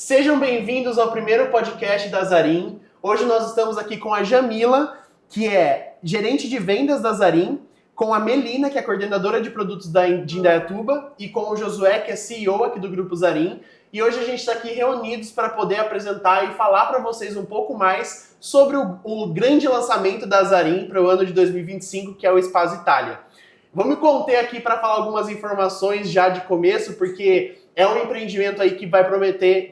Sejam bem-vindos ao primeiro podcast da Zarin. Hoje nós estamos aqui com a Jamila, que é gerente de vendas da Zarin, com a Melina, que é coordenadora de produtos de Indaiatuba, e com o Josué, que é CEO aqui do Grupo Zarin. E hoje a gente está aqui reunidos para poder apresentar e falar para vocês um pouco mais sobre o grande lançamento da Zarin para o ano de 2025, que é o Spaço Itália. Vou me conter aqui para falar algumas informações já de começo, porque é um empreendimento aí que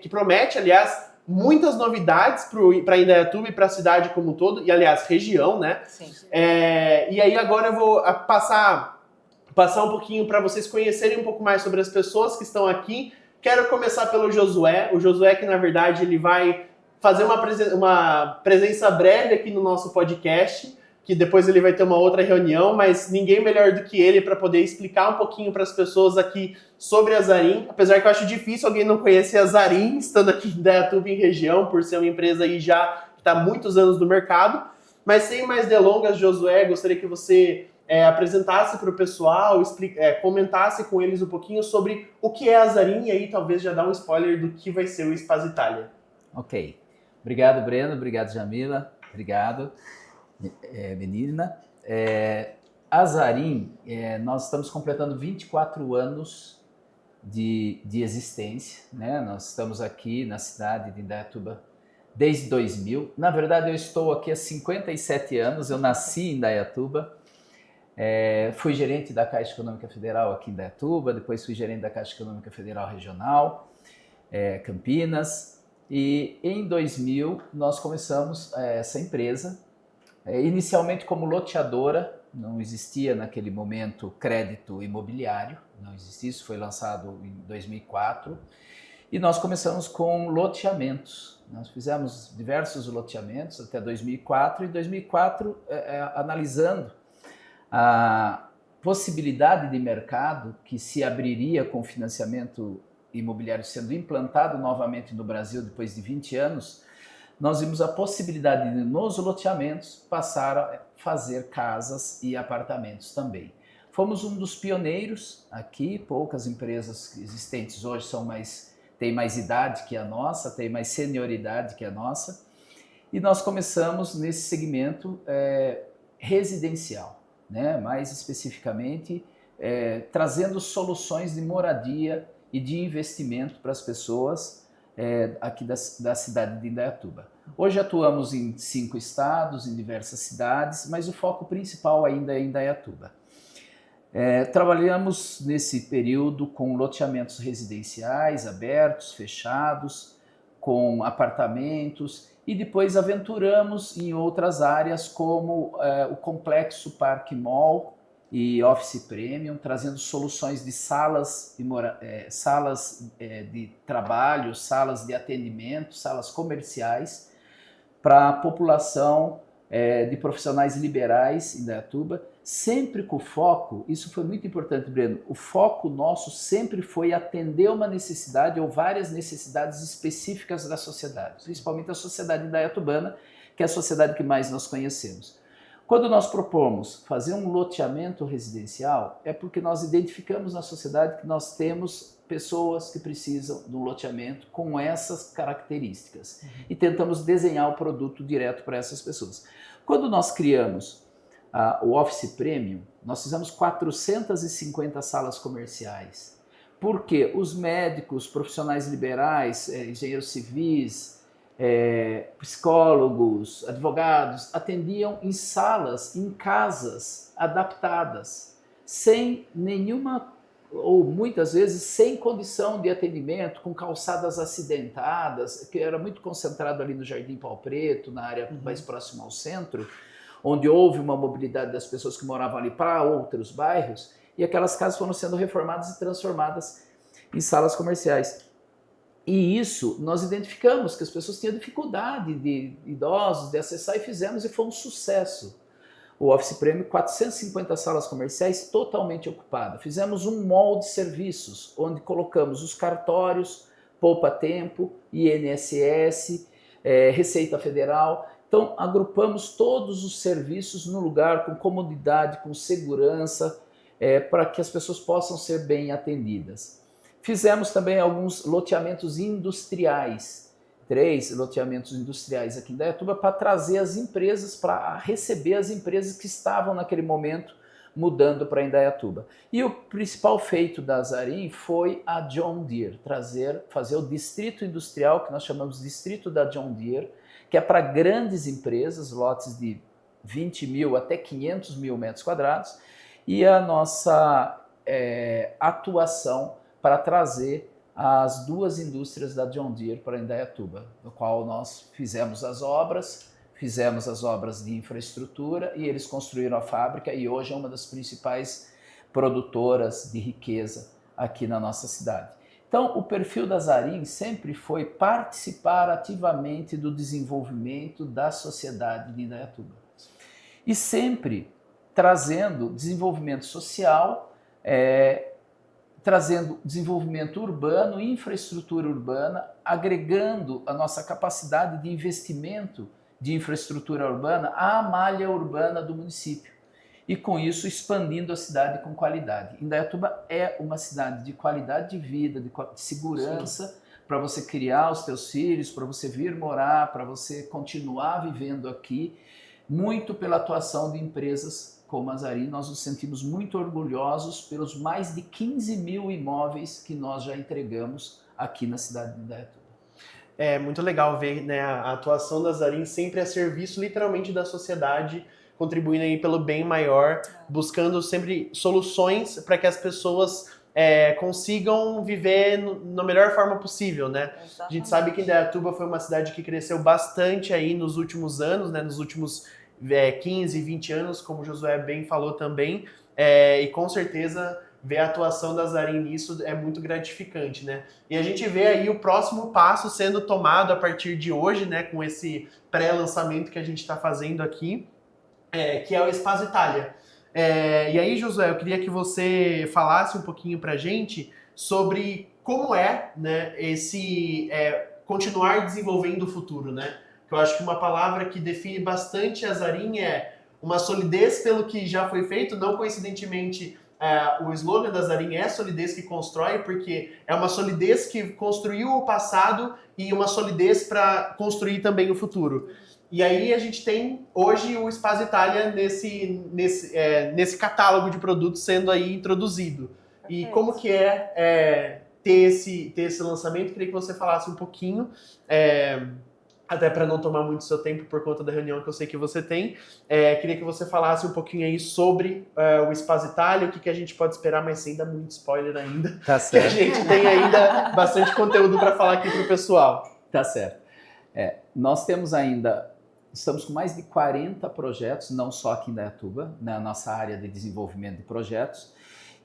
promete, aliás, muitas novidades para Indaiatuba e para a cidade como um todo, e aliás, região, né? Sim. E aí agora eu vou passar um pouquinho para vocês conhecerem um pouco mais sobre as pessoas que estão aqui. Quero começar pelo Josué. O Josué que, na verdade, ele vai fazer uma presença breve aqui no nosso podcast, que depois ele vai ter uma outra reunião, mas ninguém melhor do que ele para poder explicar um pouquinho para as pessoas aqui sobre a Zarin. Apesar que eu acho difícil alguém não conhecer a Zarin, estando aqui em Indaiatuba, em região, por ser uma empresa aí já que está há muitos anos no mercado. Mas sem mais delongas, Josué, gostaria que você apresentasse para o pessoal, comentasse com eles um pouquinho sobre o que é a Zarin e aí talvez já dá um spoiler do que vai ser o Spaço Itália. Ok. Obrigado, Breno. Obrigado, Jamila. Obrigado, menina. A Zarin, nós estamos completando 24 anos de existência, né? Nós estamos aqui na cidade de Indaiatuba desde 2000. Na verdade, eu estou aqui há 57 anos. Eu nasci em Indaiatuba. Fui gerente da Caixa Econômica Federal aqui em Indaiatuba, depois fui gerente da Caixa Econômica Federal Regional, Campinas. E em 2000 nós começamos essa empresa, inicialmente como loteadora. Não existia naquele momento crédito imobiliário, não existia, isso foi lançado em 2004. E nós começamos com loteamentos. Nós fizemos diversos loteamentos até 2004, e em 2004, analisando a possibilidade de mercado que se abriria com o financiamento imobiliário sendo implantado novamente no Brasil depois de 20 anos, nós vimos a possibilidade de, nos loteamentos, passar a fazer casas e apartamentos também. Fomos um dos pioneiros aqui. Poucas empresas existentes hoje têm mais idade que a nossa, têm mais senioridade que a nossa, e nós começamos nesse segmento residencial, né? Mais especificamente trazendo soluções de moradia e de investimento para as pessoas aqui da cidade de Indaiatuba. Hoje atuamos em 5 estados, em diversas cidades, mas o foco principal ainda é em Indaiatuba. Trabalhamos nesse período com loteamentos residenciais abertos, fechados, com apartamentos, e depois aventuramos em outras áreas como o Complexo Parque Mall e Office Premium, trazendo soluções de salas de trabalho, salas de atendimento, salas comerciais para a população de profissionais liberais em Indaiatuba, sempre com foco. Isso foi muito importante, Breno, o foco nosso sempre foi atender uma necessidade ou várias necessidades específicas da sociedade, principalmente a sociedade indaiatubana, que é a sociedade que mais nós conhecemos. Quando nós propomos fazer um loteamento residencial, é porque nós identificamos na sociedade que nós temos pessoas que precisam de um loteamento com essas características e tentamos desenhar o produto direto para essas pessoas. Quando nós criamos o Office Premium, nós fizemos 450 salas comerciais, porque os médicos, profissionais liberais, engenheiros civis, psicólogos, advogados, atendiam em salas, em casas adaptadas, sem nenhuma, ou muitas vezes sem condição de atendimento, com calçadas acidentadas, que era muito concentrado ali no Jardim Pau Preto, na área mais próxima ao centro, onde houve uma mobilidade das pessoas que moravam ali para outros bairros, e aquelas casas foram sendo reformadas e transformadas em salas comerciais. E isso nós identificamos que as pessoas tinham dificuldade, de idosos, de acessar, e fizemos, e foi um sucesso. O Office Premium, 450 salas comerciais totalmente ocupadas. Fizemos um mall de serviços, onde colocamos os cartórios, Poupa Tempo, INSS, Receita Federal. Então, agrupamos todos os serviços no lugar, com comodidade, com segurança, para que as pessoas possam ser bem atendidas. Fizemos também alguns loteamentos industriais, 3 loteamentos industriais aqui em Indaiatuba, para trazer as empresas, para receber as empresas que estavam naquele momento mudando para Indaiatuba. E o principal feito da Azarim foi a John Deere, fazer o distrito industrial, que nós chamamos de distrito da John Deere, que é para grandes empresas, lotes de 20 mil até 500 mil metros quadrados, e a nossa atuação para trazer as 2 indústrias da John Deere para Indaiatuba, no qual nós fizemos as obras de infraestrutura e eles construíram a fábrica e hoje é uma das principais produtoras de riqueza aqui na nossa cidade. Então, o perfil da Azarim sempre foi participar ativamente do desenvolvimento da sociedade de Indaiatuba. E sempre trazendo desenvolvimento social, trazendo desenvolvimento urbano, infraestrutura urbana, agregando a nossa capacidade de investimento de infraestrutura urbana à malha urbana do município. E com isso expandindo a cidade com qualidade. Indaiatuba é uma cidade de qualidade de vida, de segurança, para você criar os teus filhos, para você vir morar, para você continuar vivendo aqui, muito pela atuação de empresas como a Azarim. Nós nos sentimos muito orgulhosos pelos mais de 15 mil imóveis que nós já entregamos aqui na cidade de Indaiatuba. É muito legal ver, né, a atuação da Azarim sempre a serviço literalmente da sociedade, contribuindo aí pelo bem maior, buscando sempre soluções para que as pessoas consigam viver na melhor forma possível, né? Exatamente. A gente sabe que Indaiatuba foi uma cidade que cresceu bastante aí nos últimos anos, né, nos últimos 15, 20 anos, como o Josué bem falou também, e com certeza ver a atuação da Azarim nisso é muito gratificante, né? E a gente vê aí o próximo passo sendo tomado a partir de hoje, né, com esse pré-lançamento que a gente está fazendo aqui, que é o Espaço Itália. E aí, Josué, eu queria que você falasse um pouquinho pra gente sobre como né, esse continuar desenvolvendo o futuro, né? Que eu acho que uma palavra que define bastante a Azarim é uma solidez pelo que já foi feito, não coincidentemente. O slogan da Azarim é solidez que constrói, porque é uma solidez que construiu o passado e uma solidez para construir também o futuro. E aí a gente tem hoje o Espaço Itália nesse catálogo de produtos sendo aí introduzido. E como que ter esse lançamento? Queria que você falasse um pouquinho, até para não tomar muito seu tempo por conta da reunião que eu sei que você tem. Queria que você falasse um pouquinho aí sobre o Espaço Itália, o que a gente pode esperar, mas sem dar muito spoiler ainda. Tá certo. Que a gente tem ainda bastante conteúdo para falar aqui pro pessoal. Tá certo. Nós temos estamos com mais de 40 projetos, não só aqui em Indaiatuba, na nossa área de desenvolvimento de projetos.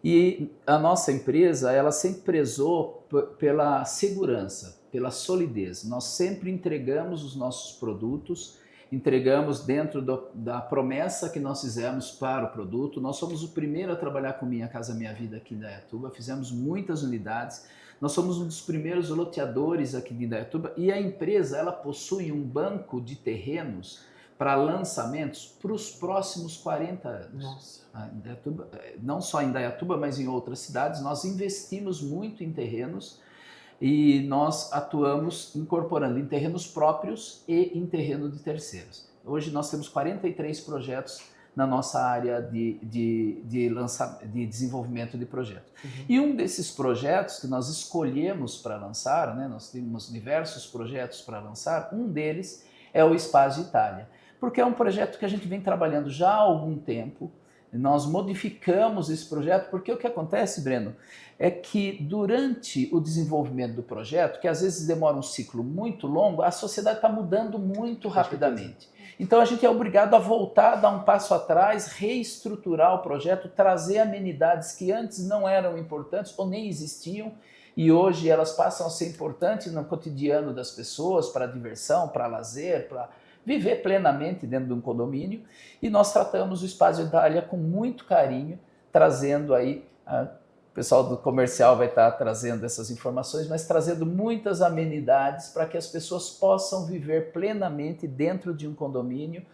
E a nossa empresa, ela sempre prezou pela segurança, pela solidez. Nós sempre entregamos os nossos produtos, entregamos dentro da promessa que nós fizemos para o produto. Nós somos o primeiro a trabalhar com Minha Casa Minha Vida aqui em Indaiatuba, fizemos muitas unidades. Nós somos um dos primeiros loteadores aqui de Indaiatuba e a empresa ela possui um banco de terrenos para lançamentos para os próximos 40 anos. Nossa. Indaiatuba, não só em Indaiatuba, mas em outras cidades, nós investimos muito em terrenos e nós atuamos incorporando em terrenos próprios e em terreno de terceiros. Hoje nós temos 43 projetos na nossa área de desenvolvimento de projetos. Uhum. E um desses projetos que nós escolhemos para lançar, né, nós temos diversos projetos para lançar, um deles é o Espaço Itália, porque é um projeto que a gente vem trabalhando já há algum tempo. Nós modificamos esse projeto porque o que acontece, Breno, é que durante o desenvolvimento do projeto, que às vezes demora um ciclo muito longo, a sociedade está mudando muito rapidamente. Então a gente é obrigado a voltar, dar um passo atrás, reestruturar o projeto, trazer amenidades que antes não eram importantes ou nem existiam e hoje elas passam a ser importantes no cotidiano das pessoas, para diversão, para lazer, para viver plenamente dentro de um condomínio. E nós tratamos o Espaço Itália com muito carinho, trazendo aí, o pessoal do comercial vai estar trazendo essas informações, mas trazendo muitas amenidades para que as pessoas possam viver plenamente dentro de um condomínio,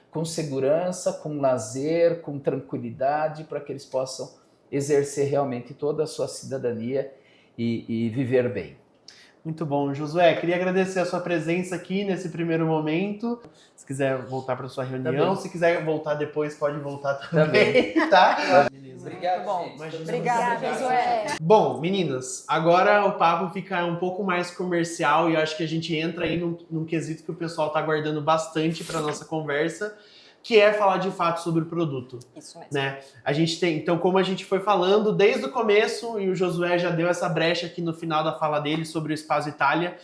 com segurança, com lazer, com tranquilidade, para que eles possam exercer realmente toda a sua cidadania e viver bem. Muito bom, Josué. Queria agradecer a sua presença aqui nesse primeiro momento. Se quiser voltar para sua reunião, se quiser voltar depois, pode voltar também, tá? Obrigado, bom. gente. Obrigada, Josué. Bom, meninas, agora o papo fica um pouco mais comercial e eu acho que a gente entra aí num quesito que o pessoal tá aguardando bastante para nossa conversa, que é falar de fato sobre o produto. Isso mesmo. Né? A gente tem, então, como a gente foi falando desde o começo, e o Josué já deu essa brecha aqui no final da fala dele sobre o Espaço Itália,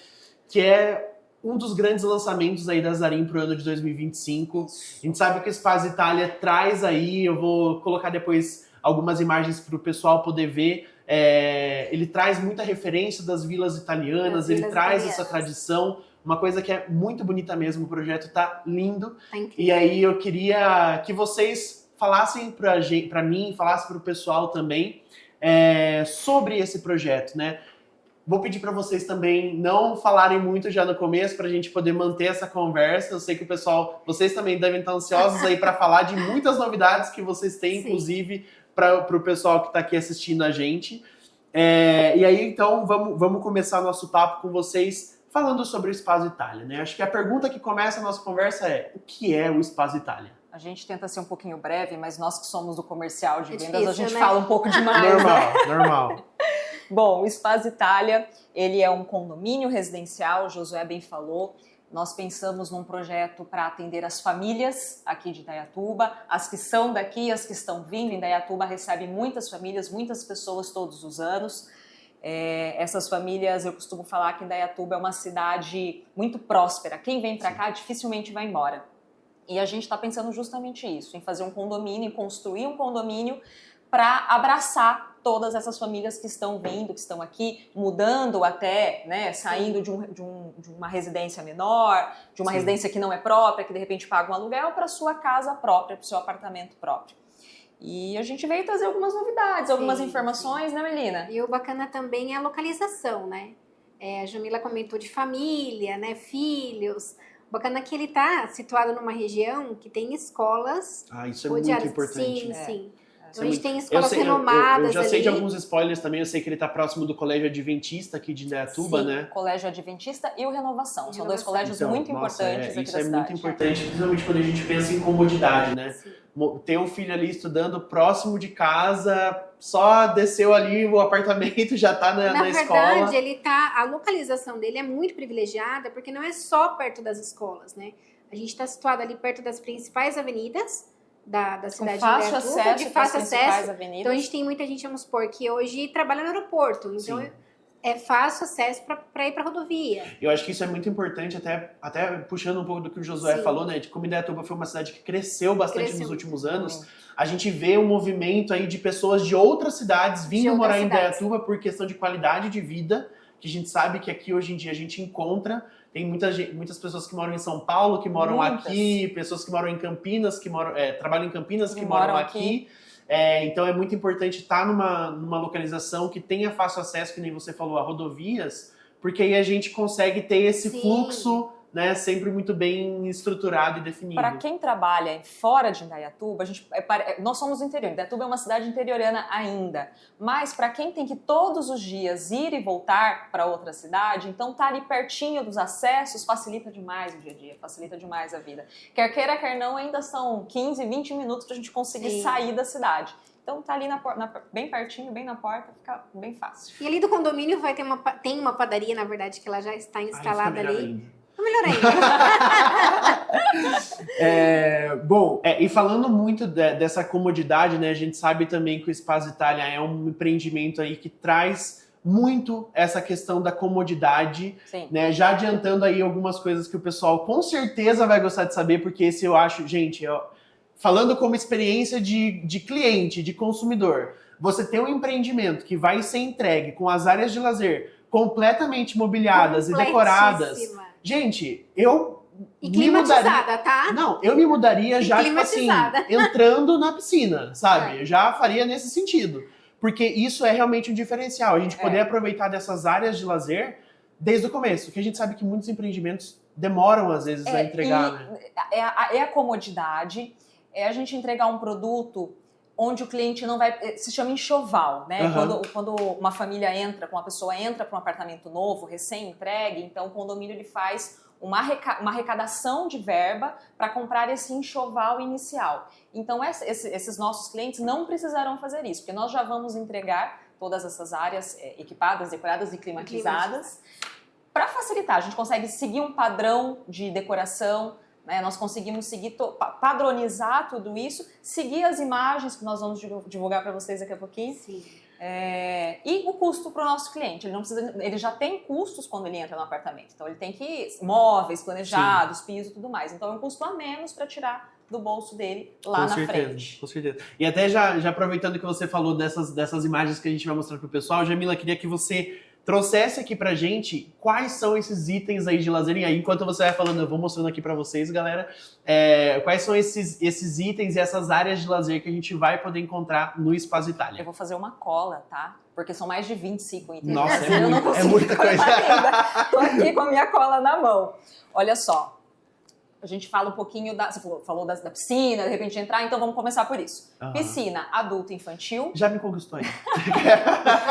que é um dos grandes lançamentos aí da Zarin para o ano de 2025. A gente sabe que o Espaço Itália traz aí, eu vou colocar depois algumas imagens para o pessoal poder ver, ele traz muita referência das vilas italianas, ele traz essa tradição, uma coisa que é muito bonita mesmo, o projeto tá lindo. Tá incrível. E aí eu queria que vocês falassem para mim, falassem para o pessoal também sobre esse projeto, né? Vou pedir para vocês também não falarem muito já no começo para a gente poder manter essa conversa. Eu sei que o pessoal, vocês também devem estar ansiosos aí para falar de muitas novidades que vocês têm, Sim. inclusive para o pessoal que está aqui assistindo a gente. E aí, então, vamos começar nosso papo com vocês falando sobre o Espaço Itália, né? Acho que a pergunta que começa a nossa conversa é: o que é o Espaço Itália? A gente tenta ser um pouquinho breve, mas nós que somos do comercial de vendas, difícil, a gente né? fala um pouco demais. né? Normal. Bom, o Espaço Itália, ele é um condomínio residencial, o Josué bem falou. Nós pensamos num projeto para atender as famílias aqui de Indaiatuba, as que são daqui, as que estão vindo. Indaiatuba recebe muitas famílias, muitas pessoas todos os anos. Essas famílias, eu costumo falar que Indaiatuba é uma cidade muito próspera. Quem vem para cá dificilmente vai embora. E a gente está pensando justamente isso, em fazer um condomínio, em construir um condomínio para abraçar todas essas famílias que estão vindo, que estão aqui, mudando até, né, saindo de uma residência menor, de uma Sim. residência que não é própria, que de repente paga um aluguel, para sua casa própria, para o seu apartamento próprio. E a gente veio trazer algumas novidades, algumas informações, né, Melina? E o bacana também é a localização, né? A Jamila comentou de família, né? Filhos. O bacana é que ele tá situado numa região que tem escolas. Isso é muito importante. Sim, sim. É. Então a gente tem Eu escolas sei, renomadas eu já sei ali. de alguns spoilers também, eu sei que ele tá próximo do Colégio Adventista aqui de Indaiatuba, Sim, né? o Colégio Adventista e o Renovação. São dois Renovação. colégios muito importantes aqui Isso da é cidade. muito importante, principalmente quando a gente pensa em comodidade, né? Sim. Ter um filho ali estudando próximo de casa, só desceu ali o apartamento, já tá na escola. Verdade, a localização dele é muito privilegiada, porque não é só perto das escolas, né? A gente está situado ali perto das principais avenidas da Com cidade fácil de Indaiatuba, acesso de para as fácil principais acesso. avenidas. Então a gente tem muita gente, vamos supor, que hoje trabalha no aeroporto, então Sim. é fácil acesso para ir para rodovia. Eu acho que isso é muito importante, até puxando um pouco do que o Josué Sim. falou, né? De como Indaiatuba foi uma cidade que cresceu bastante Cresceu nos últimos anos. Muito. A gente vê um movimento aí de pessoas de outras cidades vindo outras morar em cidades. Indaiatuba por questão de qualidade de vida, que a gente sabe que aqui hoje em dia a gente encontra. Tem muitas pessoas que moram em São Paulo, que moram Muitas. aqui, pessoas que moram em Campinas, trabalham em Campinas, que Que moram moram aqui. Então é muito importante estar numa localização que tenha fácil acesso, que nem você falou, a rodovias, porque aí a gente consegue ter esse Sim. fluxo, né, sempre muito bem estruturado e definido. Para quem trabalha fora de Indaiatuba, nós somos do interior. Indaiatuba é uma cidade interiorana ainda. Mas para quem tem que todos os dias ir e voltar para outra cidade, então tá ali pertinho dos acessos, facilita demais o dia a dia, facilita demais a vida. Quer queira, quer não, ainda são 15, 20 minutos para a gente conseguir Sim. sair da cidade. Então tá ali bem pertinho, bem na porta, fica bem fácil. E ali do condomínio tem uma padaria, na verdade, que ela já está instalada Aí fica melhor ali. ainda. Melhor ainda. Bom, e falando muito dessa comodidade, né, a gente sabe também que o Espaço Itália é um empreendimento aí que traz muito essa questão da comodidade, Sim. né, já adiantando aí algumas coisas que o pessoal com certeza vai gostar de saber, porque esse eu acho, gente, falando como experiência de cliente, de consumidor, você tem um empreendimento que vai ser entregue com as áreas de lazer completamente mobiliadas e decoradas. Completíssima. Gente, eu E me mudaria. climatizada, tá? Não, eu me mudaria E já, tipo assim, climatizada. entrando na piscina, sabe? É. Eu já faria nesse sentido. Porque isso é realmente um diferencial. A gente poder É. aproveitar dessas áreas de lazer desde o começo. Porque a gente sabe que muitos empreendimentos demoram, às vezes, a entregar, né? É a comodidade, é a gente entregar um produto onde o cliente não vai... Se chama enxoval, né? Uhum. Quando uma família entra, quando uma pessoa entra para um apartamento novo, recém-entregue, então o condomínio ele faz uma arrecadação de verba para comprar esse enxoval inicial. Então esses nossos clientes não precisarão fazer isso, porque nós já vamos entregar todas essas áreas equipadas, decoradas e climatizadas. Para facilitar, a gente consegue seguir um padrão de decoração, né? Nós conseguimos padronizar tudo isso, seguir as imagens que nós vamos divulgar para vocês daqui a pouquinho. Sim. E o custo para o nosso cliente, ele já tem custos quando ele entra no apartamento, então ele tem que móveis planejados, piso e tudo mais, então é um custo a menos para tirar do bolso dele lá na frente. Com certeza. E até já aproveitando que você falou dessas imagens que a gente vai mostrar pro pessoal, Jamila, queria que você trouxesse aqui pra gente quais são esses itens aí de lazer. E aí, enquanto você vai falando, eu vou mostrando aqui pra vocês, galera, quais são esses itens e essas áreas de lazer que a gente vai poder encontrar no Espaço Itália. Eu vou fazer uma cola, tá? Porque são mais de 25 itens. Nossa, é muita coisa. Tô aqui com a minha cola na mão. Olha só. A gente fala um pouquinho você falou da piscina, de repente entrar, então vamos começar por isso. Uhum. Piscina adulto infantil. Já me conquistou aí.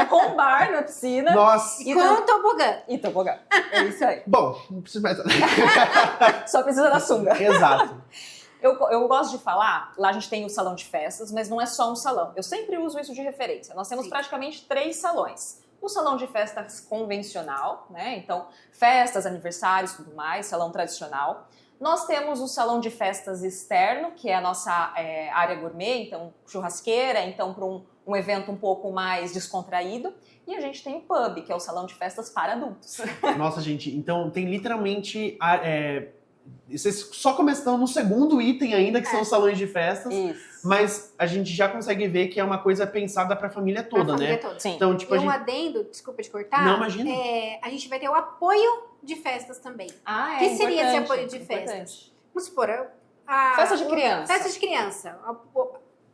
Com bar na piscina. Nossa. E com tobogã. E tobogã. É isso aí. Bom, não preciso mais. Só precisa da sunga. Exato. Eu gosto de falar, lá a gente tem o salão de festas, mas não é só um salão. Eu sempre uso isso de referência. Nós temos praticamente 3 salões. O salão de festas convencional, né? Então, festas, aniversários, tudo mais, salão tradicional. Nós temos o salão de festas externo, que é a nossa área gourmet, então churrasqueira, então para um evento um pouco mais descontraído. E a gente tem o pub, que é o salão de festas para adultos. Nossa, gente, então tem literalmente... Vocês só começam no segundo item ainda, que são os salões de festas. Isso. Mas a gente já consegue ver que é uma coisa pensada pra família toda, Pra família né? toda. Sim. Então, tipo, E um adendo, desculpa te cortar. Não, imagina. A gente vai ter o apoio de festas também. Ah, O que seria esse apoio de importante. festas? Vamos supor, Festa de criança. Festa de criança.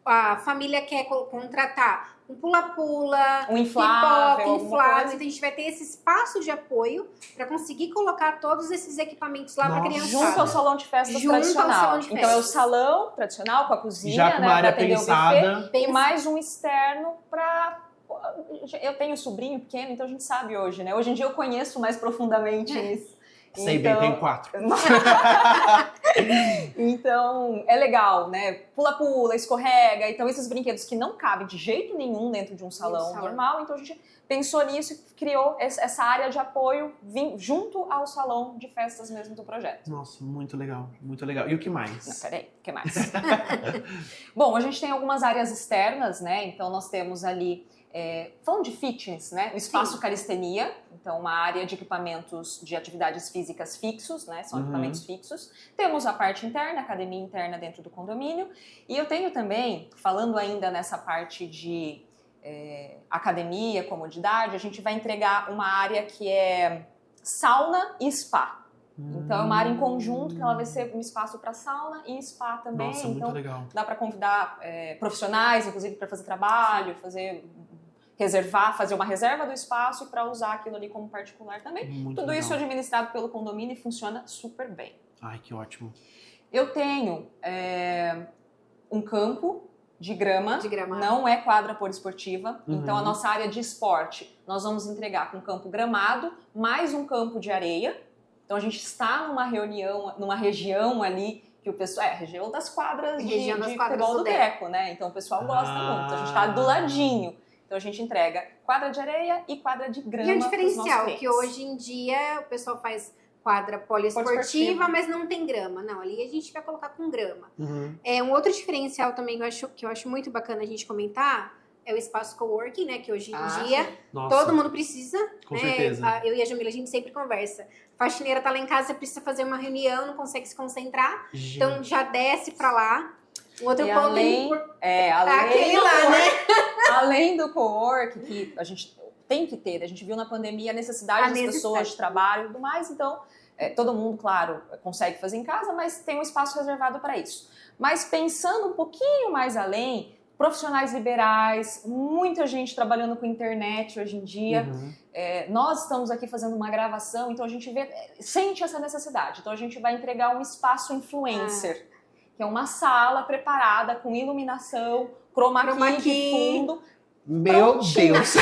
A família quer contratar um pula-pula, Um inflável, pipoca, alguma inflável. coisa. Então a gente vai ter esse espaço de apoio para conseguir colocar todos esses equipamentos lá para Nossa. criança. Junto ao salão de festas Junto ao tradicional. salão de Então é o festas. salão tradicional com a cozinha, já com uma né, área pra atender o pensada. buffet, e mais um externo para... Eu tenho sobrinho pequeno, então a gente sabe hoje, né? Hoje em dia eu conheço mais profundamente isso. Sei bem, Então- tem 4. Então, é legal, né? Pula-pula, escorrega. Então, esses brinquedos que não cabem de jeito nenhum dentro de um salão normal. Então, a gente pensou nisso e criou essa área de apoio junto ao salão de festas mesmo do projeto. Nossa, muito legal, muito legal. E o que mais? Não, peraí, o que mais? Bom, a gente tem algumas áreas externas, né? Então, nós temos ali... falando de fitness, né? O espaço calistenia, então uma área de equipamentos de atividades físicas fixos, né? São equipamentos fixos. Temos a parte interna, academia interna dentro do condomínio. E eu tenho também, falando ainda nessa parte de academia, comodidade, a gente vai entregar uma área que é sauna e spa. Então é uma área em conjunto que ela vai ser um espaço para sauna e spa também. Nossa, muito então legal. dá para convidar profissionais, inclusive para fazer trabalho, fazer uma reserva do espaço e para usar aquilo ali como particular também. Muito Tudo legal. isso é administrado pelo condomínio e funciona super bem. Ai, que ótimo. Eu tenho um campo de grama, não é quadra poliesportiva, então a nossa área de esporte nós vamos entregar com campo gramado, mais um campo de areia. Então a gente está numa região ali que o pessoal... a região das quadras de futebol do Deco, né? Então o pessoal gosta muito, a gente está do ladinho. Então a gente entrega quadra de areia e quadra de grama. E o pros diferencial, nossos clientes. que hoje em dia o pessoal faz quadra poliesportiva, mas não tem grama. Não, ali a gente vai colocar com grama. Um outro diferencial também que eu acho muito bacana a gente comentar é o espaço coworking, né? Que hoje em dia Nossa, todo mundo precisa. com né? certeza. Eu e a Jamila, a gente sempre conversa. Faxineira tá lá em casa, precisa fazer uma reunião, não consegue se concentrar. Gente, Então já desce pra lá. O outro E ponto além aquele do lá, né? além do co-work, que a gente tem que ter, a gente viu na pandemia a necessidade das pessoas de trabalho e tudo mais, então todo mundo, claro, consegue fazer em casa, mas tem um espaço reservado para isso. Mas pensando um pouquinho mais além, profissionais liberais, muita gente trabalhando com internet hoje em dia. Nós estamos aqui fazendo uma gravação, então a gente sente essa necessidade. Então a gente vai entregar um espaço influencer, que é uma sala preparada com iluminação, chroma key, fundo. Meu Prontinho. Deus.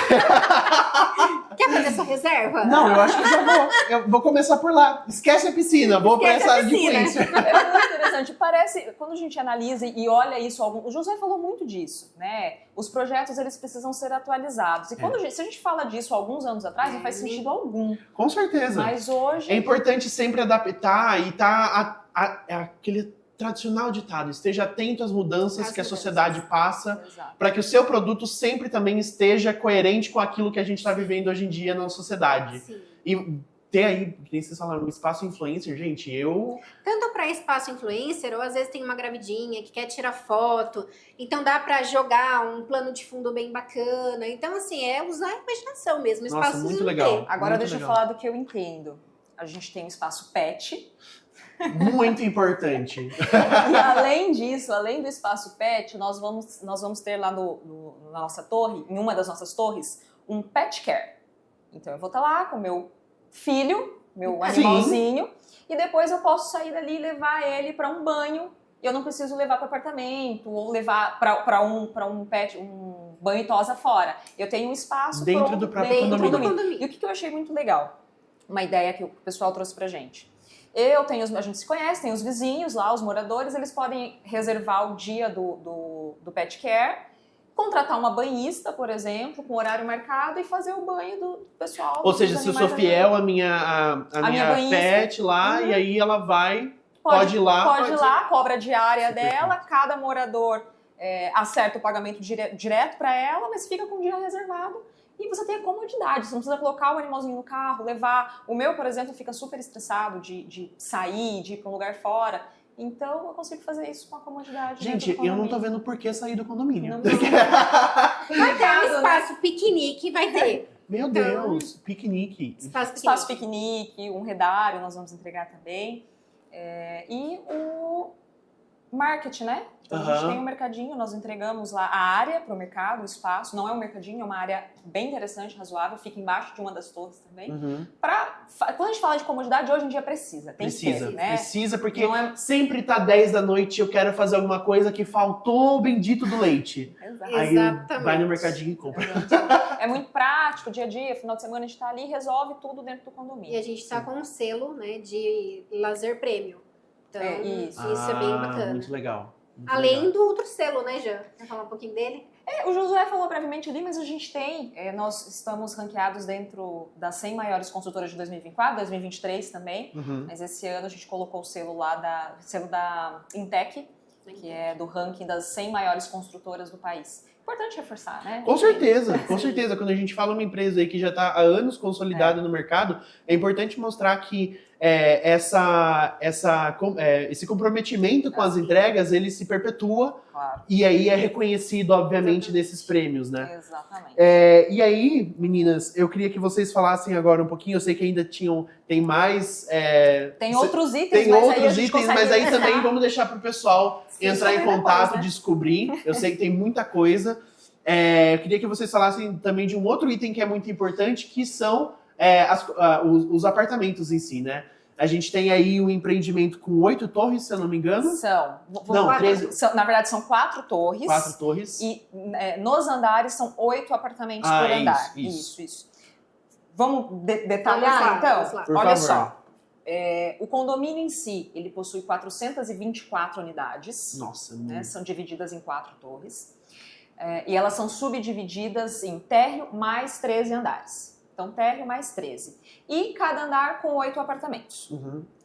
Quer fazer sua reserva? Não, eu acho que já vou. Eu vou começar por lá. Esquece a piscina, vou pra Esquece essa a área de piscina. influência. É muito interessante. Parece, quando a gente analisa e olha isso, o Josué falou muito disso, né? Os projetos, eles precisam ser atualizados. E se a gente fala disso há alguns anos atrás, não faz sentido algum. Com certeza. Mas hoje... É importante sempre adaptar e tá aquele tradicional ditado, esteja atento às mudanças que a sociedade passa, para que o seu produto sempre também esteja coerente com aquilo que a gente está vivendo hoje em dia na sociedade. Sim. E ter aí, como vocês falaram, um espaço influencer, gente, Tanto para espaço influencer, ou às vezes tem uma gravidinha que quer tirar foto, então dá para jogar um plano de fundo bem bacana. Então, assim, é usar a imaginação mesmo. O Nossa, espaço muito não legal. tem. Agora Muito deixa legal. eu falar do que eu entendo. A gente tem um espaço pet. Muito importante. E além disso, além do espaço pet, nós vamos ter lá na nossa torre, em uma das nossas torres, um pet care. Então eu vou estar lá com meu filho, meu animalzinho, e depois eu posso sair dali e levar ele para um banho. Eu não preciso levar para o apartamento ou levar para um pet, um banho e tosa fora. Eu tenho um espaço Dentro do próprio dentro do condomínio. condomínio. E o que eu achei muito legal? Uma ideia que o pessoal trouxe pra gente. A gente se conhece, tem os vizinhos lá, os moradores, eles podem reservar o dia do pet care, contratar uma banhista, por exemplo, com horário marcado e fazer o banho do pessoal. Ou seja, se eu sou fiel à minha banhista. pet lá, e aí ela pode ir lá. Pode ir lá, cobra a diária dela, cada morador acerta o pagamento direto para ela, mas fica com o dia reservado. E você tem a comodidade, você não precisa colocar o animalzinho no carro, levar. O meu, por exemplo, fica super estressado de sair, de ir para um lugar fora. Então, eu consigo fazer isso com a comodidade. Gente, eu não tô vendo por que sair do condomínio. Não, Vai ter um espaço piquenique, vai ter. Meu Deus, piquenique. Espaço piquenique, um redário nós vamos entregar também. E o market, né? Então, a gente tem um mercadinho, nós entregamos lá a área para o mercado, o espaço. Não é um mercadinho, é uma área bem interessante, razoável. Fica embaixo de uma das torres também. Quando a gente fala de comodidade, hoje em dia precisa. Tem que ter, né? Precisa, porque sempre tá 10 da noite e eu quero fazer alguma coisa que faltou o bendito do leite. Aí Exatamente. vai no mercadinho e compra. É muito prático, dia a dia, final de semana a gente tá ali e resolve tudo dentro do condomínio. E a gente tá com um selo, né, de lazer prêmio. Então, isso é bem bacana. Muito legal. Além do outro selo, né, Jean? Quer falar um pouquinho dele? O Josué falou brevemente ali, mas a gente tem, nós estamos ranqueados dentro das 100 maiores construtoras de 2024, 2023 também, mas esse ano a gente colocou o selo lá, selo da Intec, que é do ranking das 100 maiores construtoras do país. Importante reforçar, né? Com certeza, com certeza. Quando a gente fala uma empresa aí que já está há anos consolidada no mercado, é importante mostrar que esse comprometimento com as entregas, ele se perpetua. Claro. E aí é reconhecido, obviamente, nesses prêmios, né? Exatamente. E aí, meninas, eu queria que vocês falassem agora um pouquinho, eu sei que ainda tem mais... Tem outros itens, Tem mas outros aí a gente itens, consegue mas aí deixar. também vamos deixar para o pessoal entrar em contato, né? descobrir. Eu sei que tem muita coisa. Eu queria que vocês falassem também de um outro item que é muito importante, que são os apartamentos em si, né? A gente tem aí um empreendimento com 8 torres, se eu não me engano. Não, 13. Na verdade, são 4 torres. 4 torres. E nos andares são 8 apartamentos por andar. Isso. Vamos detalhar, Vamos lá, então? vamos lá. Por Olha favor. só. O condomínio em si, ele possui 424 unidades. Nossa, Né? São divididas em 4 torres. E elas são subdivididas em térreo mais 13 andares. Então, térreo mais 13. E cada andar com 8 apartamentos.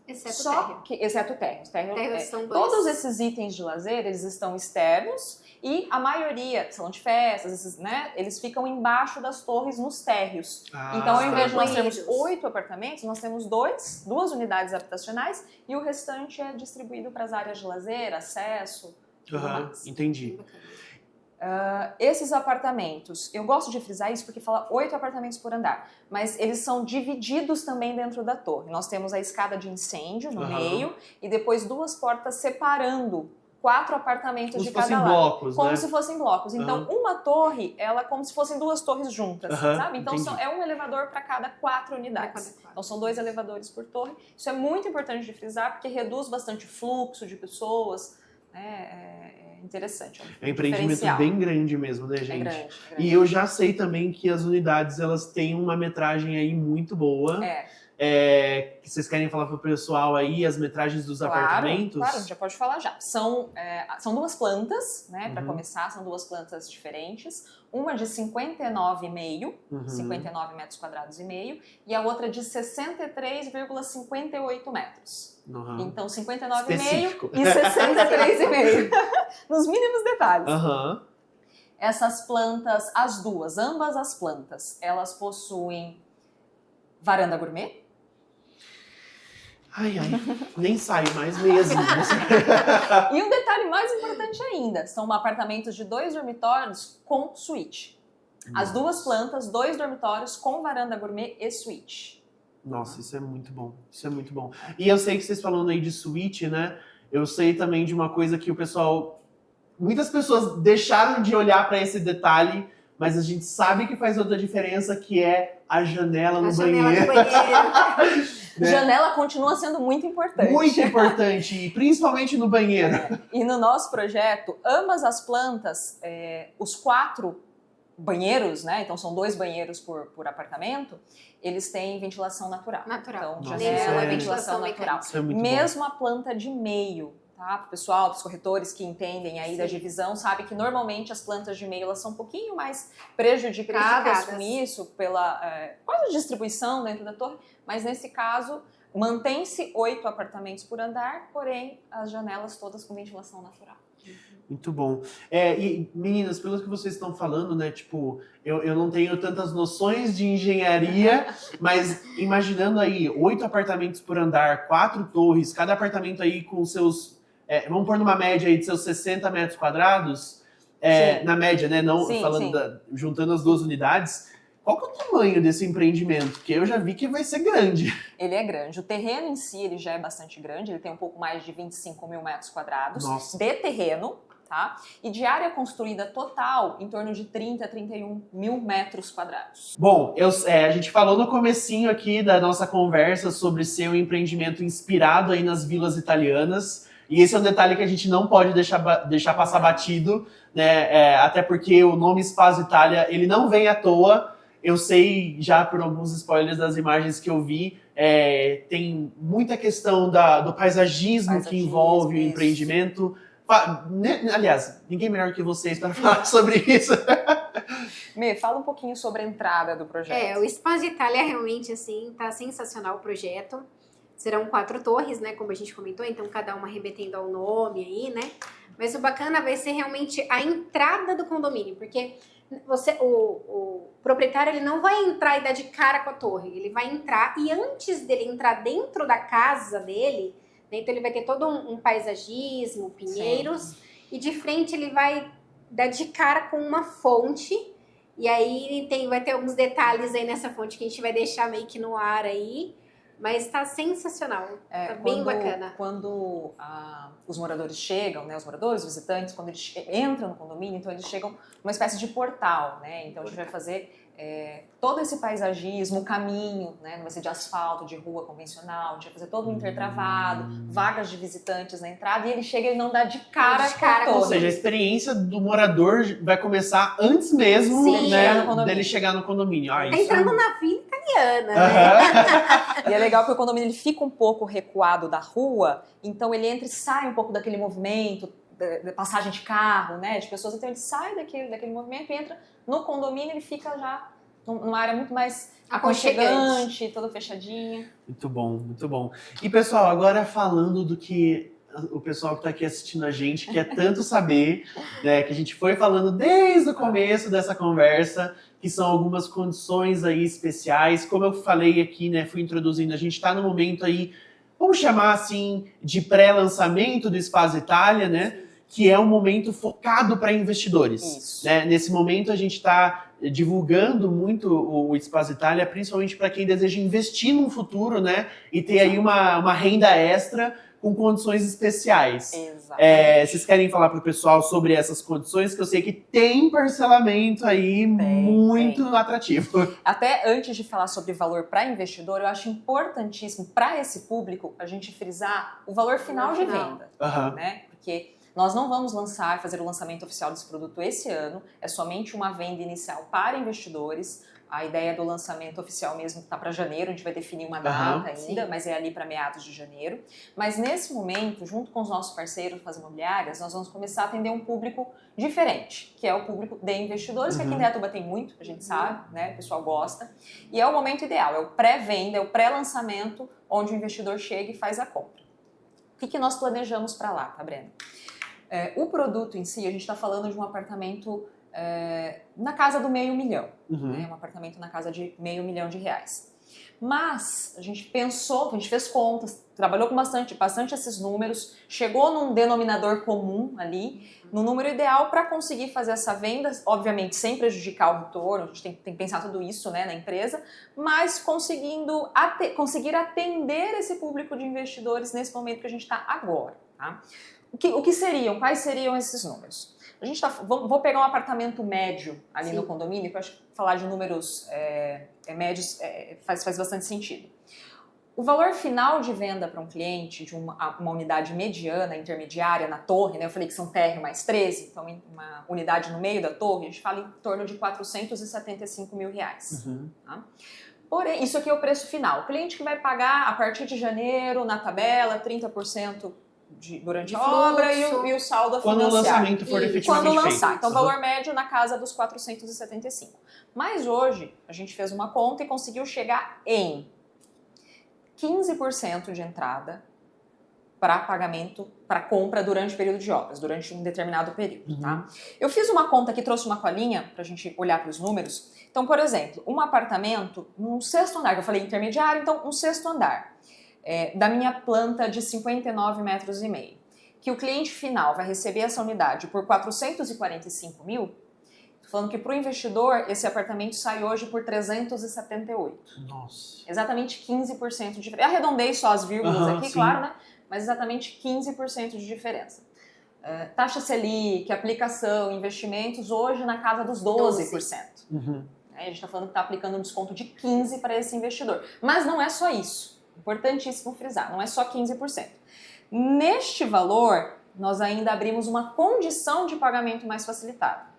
Exceto o térreo. Exceto o térreo. Térreos são 2. Todos esses itens de lazer, eles estão externos e a maioria, salão de festas, né, eles ficam embaixo das torres nos térreos. Então, ao invés de nós termos 8 apartamentos, nós temos 2 unidades habitacionais e o restante é distribuído para as áreas de lazer, acesso, tudo mais. Entendi. Esses apartamentos, eu gosto de frisar isso porque fala 8 apartamentos por andar, mas eles são divididos também dentro da torre. Nós temos a escada de incêndio no meio e depois 2 portas separando 4 apartamentos Como de se cada fossem lado. blocos, Como né? se fossem blocos. Então, uma torre, ela é como se fossem 2 torres juntas, sabe? Então, entendi. é um elevador para cada 4 unidades. Então, são 2 elevadores por torre. Isso é muito importante de frisar porque reduz bastante o fluxo de pessoas, né? interessante. É um empreendimento bem grande mesmo, né, gente? É grande. E eu já sei também que as unidades, elas têm uma metragem aí muito boa. Que vocês querem falar pro pessoal aí as metragens dos apartamentos? Claro, a gente já pode falar já. São 2 plantas, né, para começar, são 2 plantas diferentes. Uma de 59,5, 59 metros quadrados e meio, e a outra de 63,58 metros. Então, 59,5 e 63,5. Nos mínimos detalhes. Essas plantas, ambas as plantas, elas possuem varanda gourmet. Ai, nem saio mais mesmo. E um detalhe mais importante ainda, são apartamentos de 2 dormitórios com suíte. As 2 plantas, 2 dormitórios com varanda gourmet e suíte. Nossa, isso é muito bom. Isso é muito bom. E eu sei que vocês falando aí de suíte, né? Eu sei também de uma coisa que o pessoal... Muitas pessoas deixaram de olhar para esse detalhe, mas a gente sabe que faz outra diferença, que é a janela no banheiro. Né? Janela continua sendo muito importante. Muito importante, e principalmente no banheiro. E no nosso projeto, ambas as plantas, os 4 banheiros, né? Então são 2 banheiros por apartamento, eles têm ventilação natural. Então, janela, ventilação natural. Mesmo a planta de meio. Tá? O pessoal dos corretores que entendem aí da divisão sabe que normalmente as plantas de meio elas são um pouquinho mais prejudicadas com isso, pela quase distribuição dentro da torre, mas nesse caso mantém-se 8 apartamentos por andar, porém as janelas todas com ventilação natural. Muito bom. E meninas, pelo que vocês estão falando, né, tipo, eu não tenho tantas noções de engenharia, mas imaginando aí 8 apartamentos por andar, 4 torres, cada apartamento aí com seus... vamos pôr numa média aí de seus 60 metros quadrados, na média, né? Não falando juntando as 2 unidades. Qual que é o tamanho desse empreendimento? Porque eu já vi que vai ser grande. Ele é grande. O terreno em si ele já é bastante grande. Ele tem um pouco mais de 25 mil metros quadrados de terreno, tá? E de área construída total em torno de 30 a 31 mil metros quadrados. Bom, a gente falou no comecinho aqui da nossa conversa sobre ser um empreendimento inspirado aí nas vilas italianas. E esse é um detalhe que a gente não pode deixar passar batido, né? Até porque o nome Espaço Itália, ele não vem à toa. Eu sei já por alguns spoilers das imagens que eu vi, tem muita questão do paisagismo que envolve o empreendimento. Aliás, ninguém melhor que vocês para falar sobre isso. Fala um pouquinho sobre a entrada do projeto. O Espaço Itália realmente, assim, tá sensacional o projeto. Serão 4 torres, né, como a gente comentou, então cada uma remetendo ao nome aí, né? Mas o bacana vai ser realmente a entrada do condomínio, porque o proprietário ele não vai entrar e dar de cara com a torre, ele vai entrar e antes dele entrar dentro da casa dele, né, então ele vai ter todo um paisagismo, pinheiros, e de frente ele vai dar de cara com uma fonte, e aí vai ter alguns detalhes aí nessa fonte que a gente vai deixar meio que no ar aí. Mas tá sensacional, tá bem bacana. Quando os moradores chegam, né, os visitantes, quando eles entram no condomínio, então eles chegam numa espécie de portal, né? Então a gente vai fazer todo esse paisagismo, o caminho, né? Não vai ser de asfalto, de rua convencional, a gente vai fazer todo um intertravado, vagas de visitantes na entrada, e ele chega e não dá de cara com todo. Ou seja, a experiência do morador vai começar antes mesmo dele chegar no condomínio. Tá entrando na vila italiana, né? E é legal que o condomínio ele fica um pouco recuado da rua, então ele entra e sai um pouco daquele movimento, da passagem de carro, né, de pessoas, então ele sai daquele movimento e entra no condomínio, ele fica já numa área muito mais aconchegante, toda fechadinha. Muito bom, muito bom. E pessoal, agora falando do que o pessoal que está aqui assistindo a gente quer tanto saber, né, que a gente foi falando desde o começo dessa conversa, que são algumas condições aí especiais. Como eu falei aqui, né, fui introduzindo, a gente está no momento aí, vamos chamar assim, de pré-lançamento do Espaço Itália, né, que é um momento focado para investidores. Né? Nesse momento a gente está divulgando muito o Espaço Itália, principalmente para quem deseja investir no futuro, né, e ter aí uma renda extra com condições especiais. Vocês querem falar para o pessoal sobre essas condições, que eu sei que tem parcelamento aí muito atrativo. Até antes de falar sobre valor para investidor, eu acho importantíssimo para esse público a gente frisar o valor final de venda, né? Porque Nós não vamos fazer o lançamento oficial desse produto esse ano, é somente uma venda inicial para investidores. A ideia do lançamento oficial mesmo está para janeiro, a gente vai definir uma data ainda, mas é ali para meados de janeiro. Mas nesse momento, junto com os nossos parceiros das imobiliárias, nós vamos começar a atender um público diferente, que é o público de investidores, que aqui em Indaiatuba tem muito, a gente sabe, né? O pessoal gosta. E é o momento ideal, é o pré-venda, é o pré-lançamento, onde o investidor chega e faz a compra. O que nós planejamos para lá, tá, Breno? O produto em si, a gente está falando de um apartamento na casa do R$500 mil, né? Um apartamento na casa de R$500 mil. Mas a gente pensou, a gente fez contas, trabalhou com bastante esses números, chegou num denominador comum ali, no número ideal para conseguir fazer essa venda, obviamente sem prejudicar o retorno, a gente tem que pensar tudo isso, né, na empresa, mas conseguir atender esse público de investidores nesse momento que a gente está agora. Tá? Quais seriam esses números? Vou pegar um apartamento médio ali no condomínio, que eu acho que falar de números médios faz bastante sentido. O valor final de venda para um cliente de uma unidade mediana, intermediária, na torre, né? Eu falei que são térreo mais 13, então uma unidade no meio da torre, a gente fala em torno de R$475 mil. Tá? Porém, isso aqui é o preço final. O cliente que vai pagar a partir de janeiro, na tabela, 30% durante a obra e o saldo a financiar. Quando o lançamento for efetivamente feito. Então, o valor médio na casa dos 475. Mas hoje, a gente fez uma conta e conseguiu chegar em 15% de entrada para pagamento, para compra durante o período de obras, durante um determinado período. Tá? Eu fiz uma conta aqui, trouxe uma colinha para a gente olhar para os números. Então, por exemplo, um apartamento num 6º andar, que eu falei intermediário, então um 6º andar. Da minha planta de 59,5 metros, que o cliente final vai receber essa unidade por 445 mil, falando que para o investidor esse apartamento sai hoje por 378. Nossa. Exatamente 15% de diferença. Arredondei só as vírgulas aqui, sim. claro, né? Mas exatamente 15% de diferença. Taxa Selic, aplicação, investimentos, hoje na casa dos 12%. A gente está falando que está aplicando um desconto de 15% para esse investidor. Mas não é só isso. Importantíssimo frisar, não é só 15%. Neste valor, nós ainda abrimos uma condição de pagamento mais facilitada.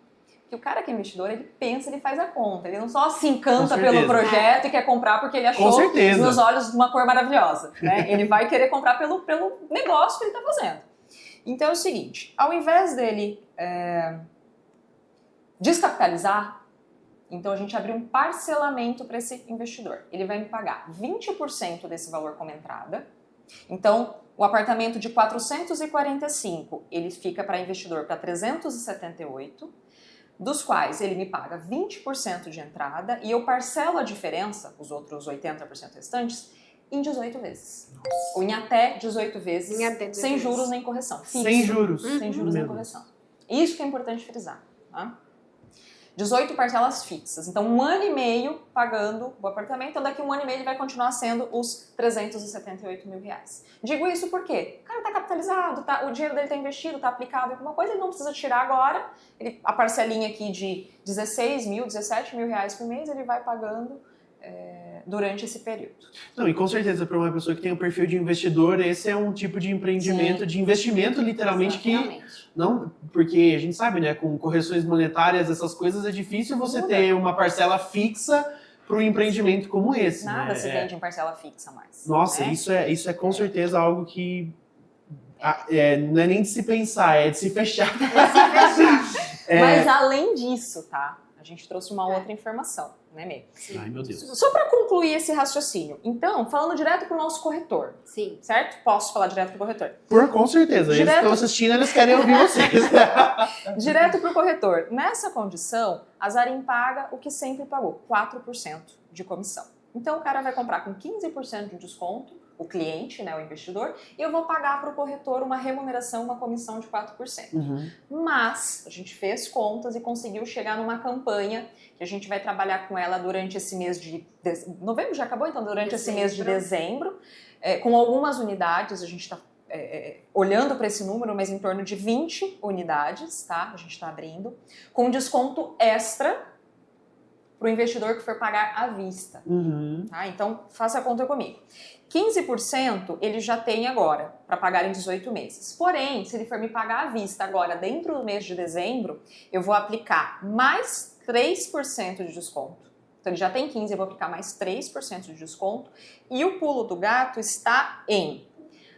Que o cara que é investidor, ele pensa, ele faz a conta. Ele não só se encanta pelo projeto e quer comprar porque ele achou nos olhos uma cor maravilhosa. Né? Ele vai querer comprar pelo negócio que ele está fazendo. Então é o seguinte, ao invés dele descapitalizar, então a gente abriu um parcelamento para esse investidor. Ele vai me pagar 20% desse valor como entrada. Então, o apartamento de 445, ele fica para investidor para 378, dos quais ele me paga 20% de entrada e eu parcelo a diferença, os outros 80% restantes, em 18 vezes. Nossa. Ou em até 18 vezes, sem juros nem correção. Fixo. Sem juros. Sem juros nem correção. Isso que é importante frisar. Tá? 18 parcelas fixas. Então, 1 ano e meio pagando o apartamento. Então, daqui 1 ano e meio ele vai continuar sendo os 378 mil reais. Digo isso porque o cara está capitalizado, o dinheiro dele está investido, está aplicado em alguma coisa, ele não precisa tirar agora. A parcelinha aqui de 16 mil, 17 mil reais por mês, ele vai pagando durante esse período. Não, e com certeza, para uma pessoa que tem o perfil de investidor, esse é um tipo de empreendimento, de investimento, literalmente, que não, porque a gente sabe, né, com correções monetárias, essas coisas, é difícil você ter uma parcela fixa para um empreendimento como esse. Nada se vende em parcela fixa mais. Nossa, né? Isso é com certeza algo que não é nem de se pensar, é de se fechar. Mas além disso, tá? A gente trouxe uma outra informação, né, Mê? Ai, meu Deus. Só para concluir esse raciocínio. Então, falando direto para o nosso corretor. Sim. Certo? Posso falar direto para o corretor? Com certeza. Eles estão assistindo, eles querem ouvir vocês. Direto para o corretor. Nessa condição, a Zarin paga o que sempre pagou, 4% de comissão. Então, o cara vai comprar com 15% de desconto, o cliente, né, o investidor, e eu vou pagar para o corretor uma remuneração, uma comissão de 4%. Mas a gente fez contas e conseguiu chegar numa campanha que a gente vai trabalhar com ela durante esse mês de novembro, já acabou? Então, durante esse mês de dezembro, com algumas unidades, a gente está olhando para esse número, mas em torno de 20 unidades, tá? A gente está abrindo, com desconto extra para o investidor que for pagar à vista. Tá? Então, faça a conta comigo. 15% ele já tem agora, para pagar em 18 meses. Porém, se ele for me pagar à vista agora, dentro do mês de dezembro, eu vou aplicar mais 3% de desconto. Então, ele já tem 15%, eu vou aplicar mais 3% de desconto. E o pulo do gato está em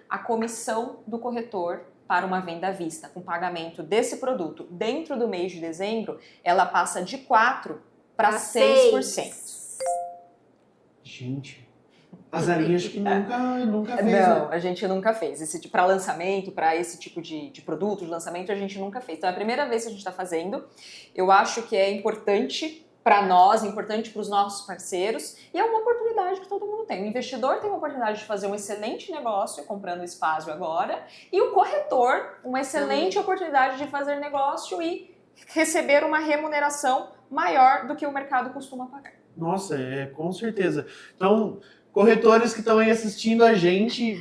a comissão do corretor para uma venda à vista, com pagamento desse produto dentro do mês de dezembro, ela passa de 4% para 6%. Gente, a Zarin acho que nunca fez. Não, a gente nunca fez. Para lançamento, para esse tipo de produto, de lançamento, a gente nunca fez. Então é a primeira vez que a gente está fazendo. Eu acho que é importante para nós, importante para os nossos parceiros, e é uma oportunidade que todo mundo tem. O investidor tem a oportunidade de fazer um excelente negócio comprando o Spazio agora, e o corretor, uma excelente oportunidade de fazer negócio e receber uma remuneração maior do que o mercado costuma pagar. Nossa, com certeza. Então, corretores que estão aí assistindo a gente,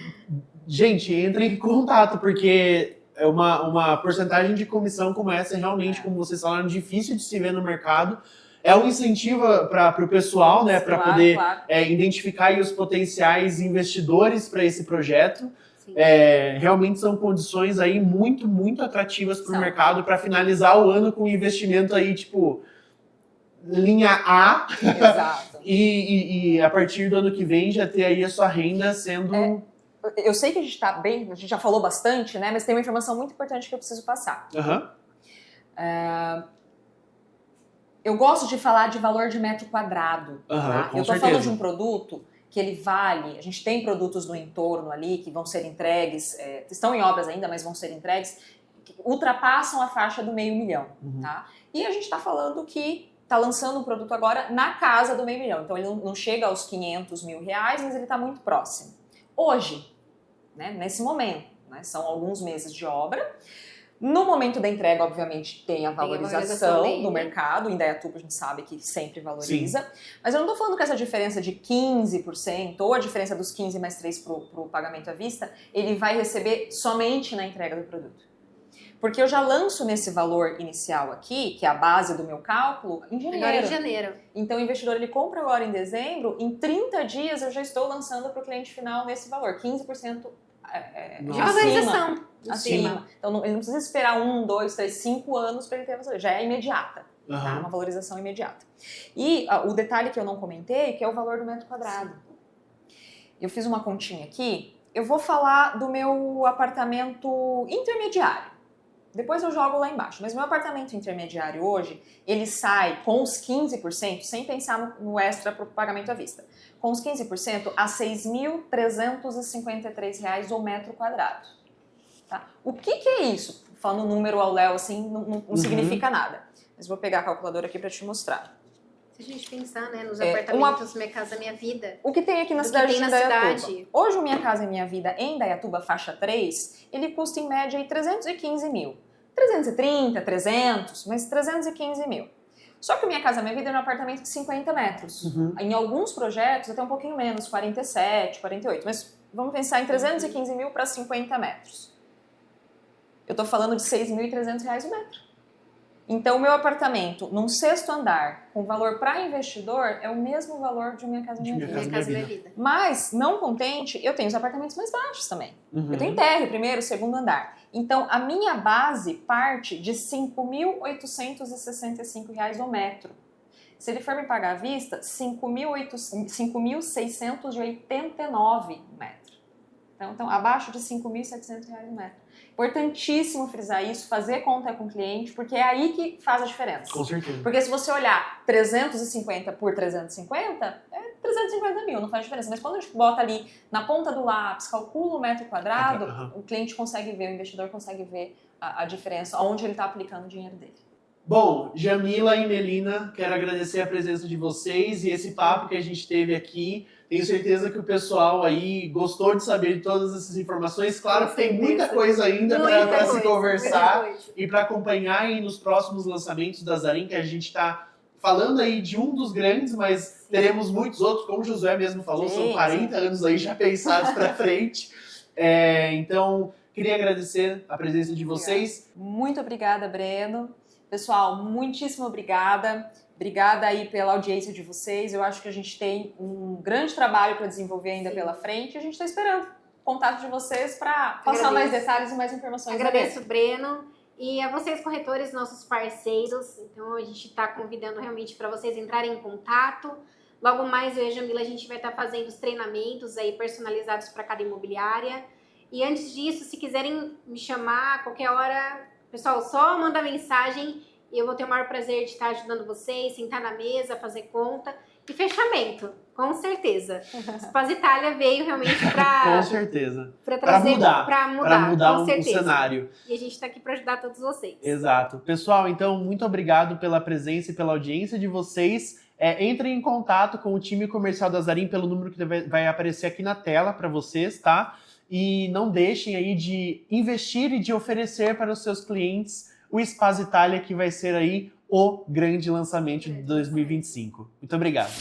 entrem em contato, porque é uma porcentagem de comissão como essa, realmente, como vocês falaram, difícil de se ver no mercado. É um incentivo para o pessoal, né, para poder identificar aí os potenciais investidores para esse projeto. Realmente são condições aí muito, muito atrativas para o mercado para finalizar o ano com um investimento aí, tipo, linha A. Exato. e a partir do ano que vem já ter aí a sua renda sendo... Eu sei que a gente a gente já falou bastante, né, mas tem uma informação muito importante que eu preciso passar. Eu gosto de falar de valor de metro quadrado. Tá? Eu estou falando de um produto que ele vale... A gente tem produtos no entorno ali que vão ser entregues, estão em obras ainda, mas vão ser entregues, que ultrapassam a faixa do $500 mil. Tá? E a gente está falando que está lançando um produto agora na casa do $500 mil. Então ele não chega aos R$500 mil, mas ele está muito próximo. Hoje, né, nesse momento, né, são alguns meses de obra. No momento da entrega, obviamente, tem a valorização do mercado. Em Indaiatuba a gente sabe que sempre valoriza. Sim. Mas eu não estou falando que essa diferença de 15%, ou a diferença dos 15% mais 3% para o pagamento à vista, ele vai receber somente na entrega do produto. Porque eu já lanço nesse valor inicial aqui, que é a base do meu cálculo, em janeiro. Agora em janeiro. Então o investidor ele compra agora em dezembro, em 30 dias eu já estou lançando para o cliente final nesse valor, 15% de valorização. Acima. Então ele não precisa esperar 1, 2, 3, 5 anos para ele ter a valorização, já é imediata. Tá? Uma valorização imediata. E o detalhe que eu não comentei, que é o valor do metro quadrado. Eu fiz uma continha aqui, eu vou falar do meu apartamento intermediário. Depois eu jogo lá embaixo. Mas meu apartamento intermediário hoje, ele sai com os 15%, sem pensar no extra para o pagamento à vista, com os 15% a R$ 6.353 o metro quadrado. Tá? O que é isso? Falando número ao Léo, assim, não significa nada. Mas vou pegar a calculadora aqui para te mostrar. Se a gente pensar, né, nos apartamentos Minha Casa Minha Vida... O que tem aqui na cidade de Indaiatuba? Hoje o Minha Casa Minha Vida em Indaiatuba, faixa 3, ele custa em média aí 315 mil. 330, 300, mas 315 mil. Só que o Minha Casa Minha Vida é um apartamento de 50 metros. Em alguns projetos até um pouquinho menos, 47, 48. Mas vamos pensar em 315 mil para 50 metros. Eu estou falando de R$ 6.300 o metro. Então, o meu apartamento, num 6º andar, com valor para investidor, é o mesmo valor de Minha Casa Minha Vida. Minha Casa Minha Vida. Mas, não contente, eu tenho os apartamentos mais baixos também. Eu tenho térreo, 1º, 2º andar. Então, a minha base parte de R$ 5.865 o metro. Se ele for me pagar à vista, R$ 5.689 o metro. Então, abaixo de R$ 5.700 o metro. Importantíssimo frisar isso, fazer conta com o cliente, porque é aí que faz a diferença. Com certeza. Porque se você olhar 350 por 350, é 350 mil, não faz diferença. Mas quando a gente bota ali na ponta do lápis, calcula o metro quadrado, o cliente consegue ver, o investidor consegue ver a diferença, onde ele está aplicando o dinheiro dele. Bom, Jamila e Melina, quero agradecer a presença de vocês e esse papo que a gente teve aqui. Tenho certeza que o pessoal aí gostou de saber de todas essas informações. Claro que tem muita coisa ainda para se conversar e para acompanhar aí nos próximos lançamentos da Zarin, que a gente está falando aí de um dos grandes, mas teremos muitos outros, como o Josué mesmo falou, são 40 anos aí já pensados para frente. Então, queria agradecer a presença de vocês. Muito obrigada, Breno. Pessoal, muitíssimo obrigada. Obrigada aí pela audiência de vocês. Eu acho que a gente tem um grande trabalho para desenvolver ainda pela frente. A gente está esperando o contato de vocês para passar mais detalhes e mais informações. Agradeço, Breno. E a vocês, corretores, nossos parceiros. Então, a gente está convidando realmente para vocês entrarem em contato. Logo mais, eu e a Jamila, a gente vai estar fazendo os treinamentos aí personalizados para cada imobiliária. E antes disso, se quiserem me chamar a qualquer hora, pessoal, só manda mensagem e eu vou ter o maior prazer de estar ajudando vocês, sentar na mesa, fazer conta e fechamento, com certeza. Spaz Itália veio realmente para Com certeza. para mudar com o certeza. cenário. E a gente está aqui para ajudar todos vocês. Exato. Pessoal, então, muito obrigado pela presença e pela audiência de vocês. Entrem em contato com o time comercial da Zarin pelo número que vai aparecer aqui na tela para vocês, tá? E não deixem aí de investir e de oferecer para os seus clientes o Spaz Itália, que vai ser aí o grande lançamento de 2025. Muito obrigado.